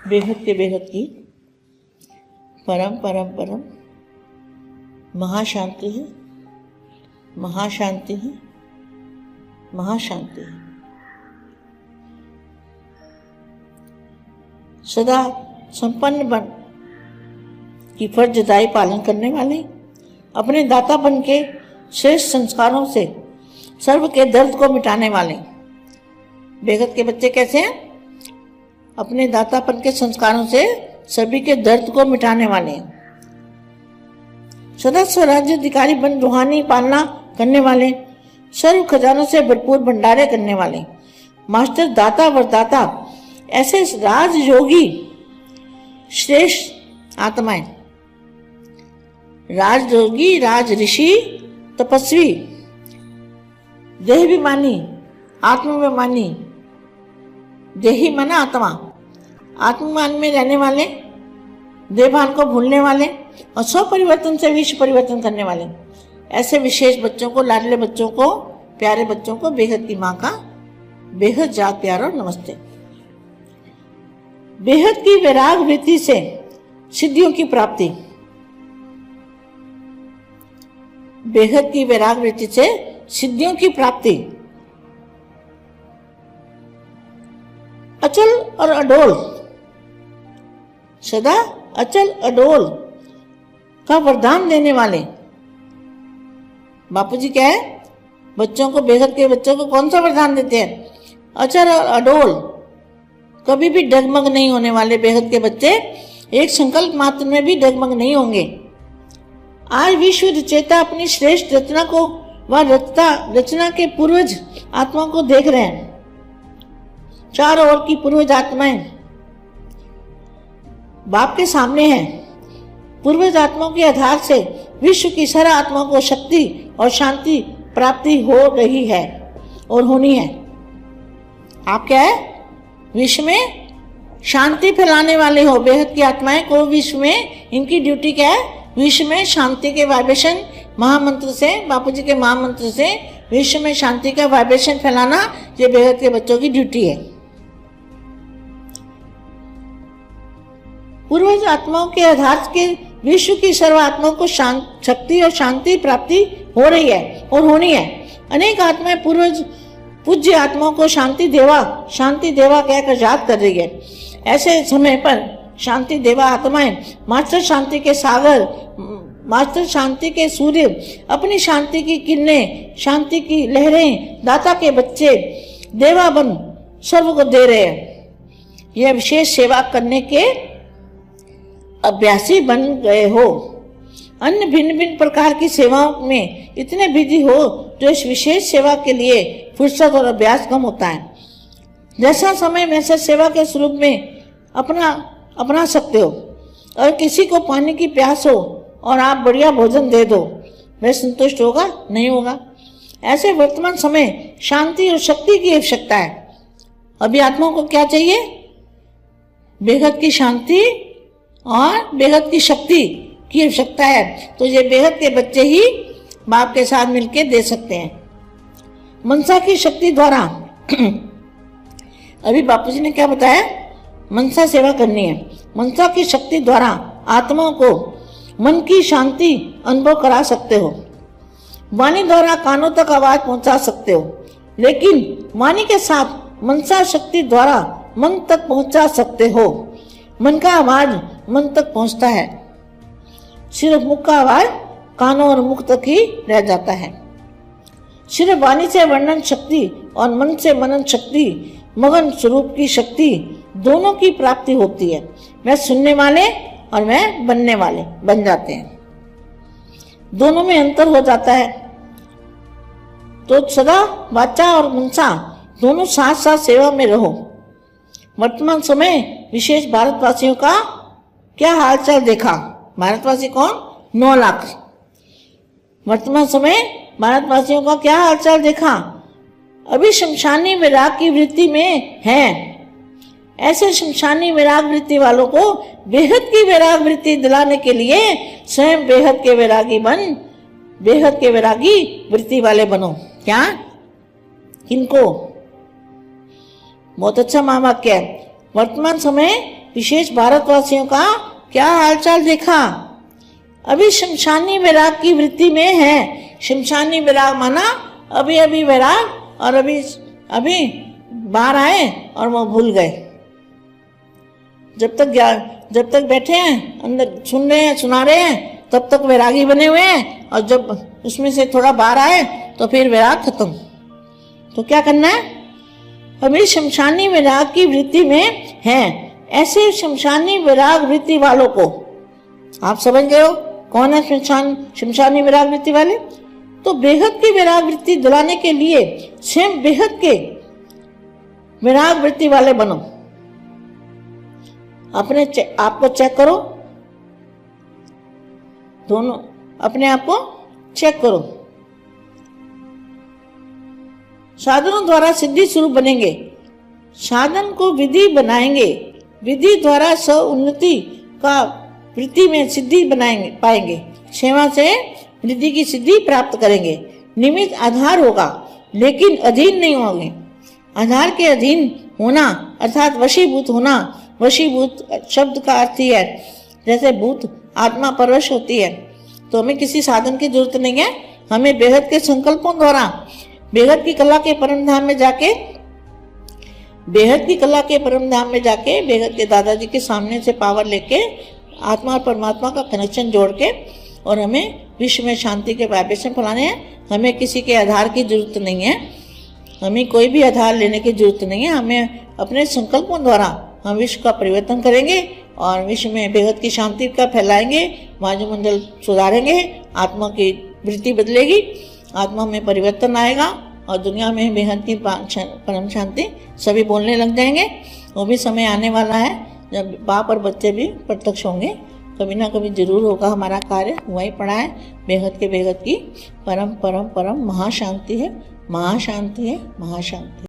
बेहद के बेहद की परम परम परम महाशांति है, महाशांति है, महाशांति है। सदा संपन्न बन की फर्जदाई पालन करने वाले, अपने दातापन के श्रेष्ठ संस्कारों से सर्व के दर्द को मिटाने वाले। बेहद के बच्चे कैसे हैं? अपने दातापन के संस्कारों से सभी के दर्द को मिटाने वाले हैं। सदा स्वराज्य अधिकारी बन रूहानी पालना करने वाले, सर्व खजानों से भरपूर भंडारे करने वाले, मास्टर दाता वरदाता, ऐसे राजयोगी श्रेष्ठ आत्माएं, राजयोगी, राज ऋषि, तपस्वी, देहाभिमानी, आत्माभिमानी, देही माना आत्मा, आत्मान में रहने वाले, देहभान को भूलने वाले और स्व परिवर्तन से विश्व परिवर्तन करने वाले, ऐसे विशेष बच्चों को, लाडले बच्चों को, प्यारे बच्चों को बेहद की माँ का बेहद जात प्यार और नमस्ते। बेहद की वैराग वृत्ति से सिद्धियों की प्राप्ति, बेहद की वैराग वृत्ति से सिद्धियों की प्राप्ति, अचल और अडोल, सदा अचल अडोल का वरदान देने वाले बापूजी क्या है? बच्चों को, बेहद के बच्चों को कौन सा वरदान देते हैं? अचल और अडोल, कभी भी डगमग नहीं होने वाले बेहद के बच्चे, एक संकल्प मात्र में भी डगमग नहीं होंगे। आज विश्व रचयिता अपनी श्रेष्ठ रचना को व रचना के पूर्वज आत्माओं को देख रहे हैं। चारों ओर की पूर्वज आत्माएं बाप के सामने हैं। पूर्वज आत्माओं के आधार से विश्व की सारा आत्माओं को शक्ति और शांति प्राप्ति हो रही है और होनी है। आप क्या है? विश्व में शांति फैलाने वाले हो। बेहद की आत्माएं को विश्व में, इनकी ड्यूटी क्या है? विश्व में शांति के वाइब्रेशन महामंत्र से, बापूजी के महामंत्र से विश्व में शांति का वाइब्रेशन फैलाना, ये बेहद के बच्चों की ड्यूटी है। पूर्वज आत्माओं के आधार के विश्व की सर्व आत्माओं को शक्ति और शांति प्राप्ति हो रही है और होनी है। अनेक आत्माएं पूर्वज पूज्य आत्माओं को शांति देवा कहकर याद कर रही है। ऐसे समय पर शांति देवा आत्माएं मास्टर शांति के सागर, मास्टर शांति के सूर्य, अपनी शांति की किरणें, शांति की लहरें दाता के बच्चे देवा बन सर्व को दे रहे हैं। यह विशेष सेवा करने के अभ्यासी बन गए हो। अन्य भिन्न भिन्न प्रकार की सेवाओं में इतने बिजी हो जो इस विशेष सेवा के लिए फुर्सत और अभ्यास कम होता है। जैसा समय वैसा सेवा के स्वरूप में अपना सकते हो। और किसी को पानी की प्यास हो और आप बढ़िया भोजन दे दो, वह संतुष्ट होगा? नहीं होगा। ऐसे वर्तमान समय शांति और शक्ति की आवश्यकता है। अभी आत्माओं को क्या चाहिए? बेहद की शांति और बेहद की शक्ति की आवश्यकता है। तो ये बेहद के बच्चे ही बाप के साथ मिलकर दे सकते हैं। मनसा की शक्ति द्वारा अभी बापूजी ने क्या बताया? मनसा सेवा करनी है। मनसा की शक्ति द्वारा आत्माओं को मन की शांति अनुभव करा सकते हो। वाणी द्वारा कानों तक आवाज पहुंचा सकते हो, लेकिन वाणी के साथ मनसा शक्ति द्वारा मन तक पहुंचा सकते हो। मन का आवाज मन तक पहुंचता है, सिर्फ मुख का आवाज कानों और मुख तक ही रह जाता है। सिर्फ वाणी से वर्णन शक्ति और मन से मनन शक्ति, मगन स्वरूप की शक्ति, दोनों की प्राप्ति होती है। वह सुनने वाले और वह बनने वाले बन जाते हैं। दोनों में अंतर हो जाता है। तो सदा वाचा और मनसा दोनों साथ साथ सेवा में रहो। वर्तमान समय विशेष भारतवासियों का क्या हालचाल देखा? भारतवासी कौन? 9 लाख। वर्तमान समय भारतवासियों का क्या हालचाल देखा? अभी शमशानी विराग की वृत्ति में है। ऐसे शमशानी विराग वृत्ति वालों को बेहद की विराग वृत्ति दिलाने के लिए स्वयं बेहद के वैरागी बन, बेहद के वैरागी वृत्ति वाले बनो। क्या? किनको? बहुत अच्छा महावाक्य है। वर्तमान समय विशेष भारतवासियों का क्या हालचाल देखा। अभी शमशानी विराग की वृत्ति में है। शमशानी विराग माना अभी अभी विराग, और अभी अभी बाहर आए और वो भूल गए। जब तक बैठे हैं अंदर सुन रहे हैं, सुना रहे हैं, तब तक वैरागी बने हुए हैं, और जब उसमें से थोड़ा बाहर आए तो फिर वैराग खत्म। तो क्या करना है? अभी शमशानी विराग की वृत्ति में है। ऐसे शमशानी विराग वृत्ति वालों को आप समझ गए हो कौन है शमशानी विराग वृत्ति वाले? तो बेहद की विराग वृत्ति दिलाने के लिए स्वयं बेहद के विराग वृत्ति वाले बनो। अपने आपको चेक करो, दोनों अपने आप को चेक करो। साधनों द्वारा सिद्धि स्वरूप बनेंगे, साधन को विधि बनाएंगे, विधि द्वारा स्व उन्नति का वृत्ति में सिद्धि पाएंगे, सेवा से वृद्धि की सिद्धि प्राप्त करेंगे। निमित्त आधार होगा लेकिन अधीन नहीं होंगे। आधार के अधीन होना अर्थात वशीभूत होना। वशीभूत शब्द का अर्थ ही है जैसे भूत आत्मा परवश होती है, तो हमें किसी साधन की जरूरत नहीं है। हमें बेहद के संकल्पों द्वारा बेहद की कला के परम धाम में जाके बेहद के दादाजी के सामने से पावर लेके आत्मा और परमात्मा का कनेक्शन जोड़ के, और हमें विश्व में शांति के वाइब्रेशन फैलाने हैं। हमें किसी के आधार की जरूरत नहीं है, हमें कोई भी आधार लेने की जरूरत नहीं है। हमें अपने संकल्पों द्वारा हम विश्व का परिवर्तन करेंगे और विश्व में बेहद की शांति का फैलाएंगे, वायुमंडल सुधारेंगे, आत्मा की वृत्ति बदलेगी, आत्मा में परिवर्तन आएगा और दुनिया में बेहद की परम शांति सभी बोलने लग जाएंगे। वो भी समय आने वाला है जब बाप और बच्चे भी प्रत्यक्ष होंगे। कभी ना कभी जरूर होगा। हमारा कार्य हुआ ही पड़ा है। बेहद की परम महाशांति है, महाशांति है, महाशांति।